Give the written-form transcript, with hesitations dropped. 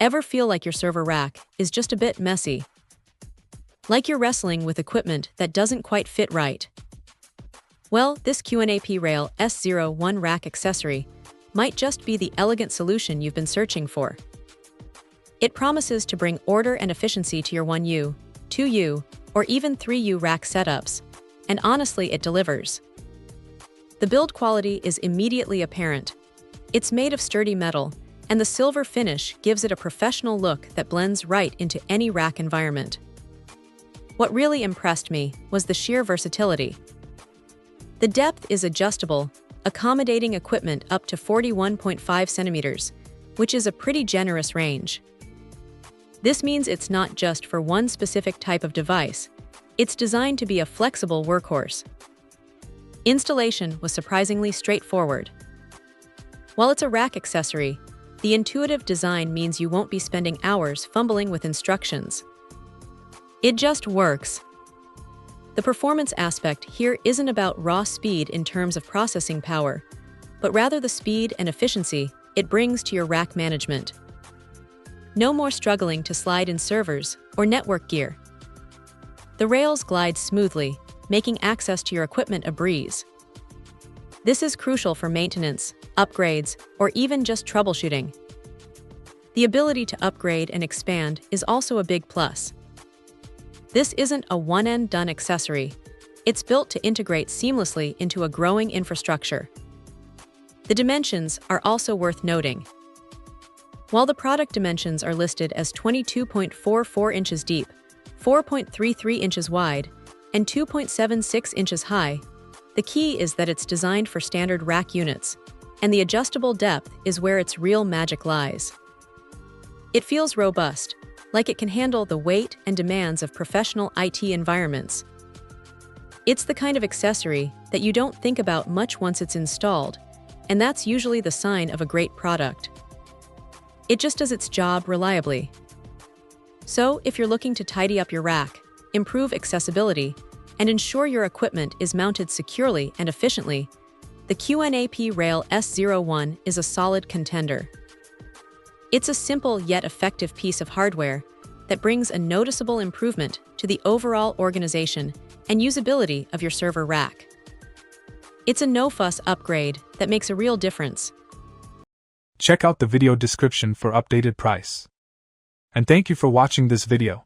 Ever feel like your server rack is just a bit messy? Like you're wrestling with equipment that doesn't quite fit right? Well, this QNAP RAIL-S01 rack accessory might just be the elegant solution you've been searching for. It promises to bring order and efficiency to your 1U, 2U, or even 3U rack setups, and honestly, it delivers. The build quality is immediately apparent. It's made of sturdy metal, and the silver finish gives it a professional look that blends right into any rack environment. What really impressed me was the sheer versatility. The depth is adjustable, accommodating equipment up to 41.5 centimeters, which is a pretty generous range. This means it's not just for one specific type of device. It's designed to be a flexible workhorse. Installation was surprisingly straightforward. While it's a rack accessory, the intuitive design means you won't be spending hours fumbling with instructions. It just works. The performance aspect here isn't about raw speed in terms of processing power, but rather the speed and efficiency it brings to your rack management. No more struggling to slide in servers or network gear. The rails glide smoothly, making access to your equipment a breeze. This is crucial for maintenance, upgrades, or even just troubleshooting. The ability to upgrade and expand is also a big plus. This isn't a one-and-done accessory. It's built to integrate seamlessly into a growing infrastructure. The dimensions are also worth noting. While the product dimensions are listed as 22.44 inches deep, 4.33 inches wide, and 2.76 inches high, the key is that it's designed for standard rack units, and the adjustable depth is where its real magic lies. It feels robust, like it can handle the weight and demands of professional IT environments. It's the kind of accessory that you don't think about much once it's installed, and that's usually the sign of a great product. It just does its job reliably. So, if you're looking to tidy up your rack, improve accessibility, and ensure your equipment is mounted securely and efficiently, the QNAP RAIL-S01 is a solid contender. It's a simple yet effective piece of hardware that brings a noticeable improvement to the overall organization and usability of your server rack. It's a no-fuss upgrade that makes a real difference. Check out the video description for updated price. And thank you for watching this video.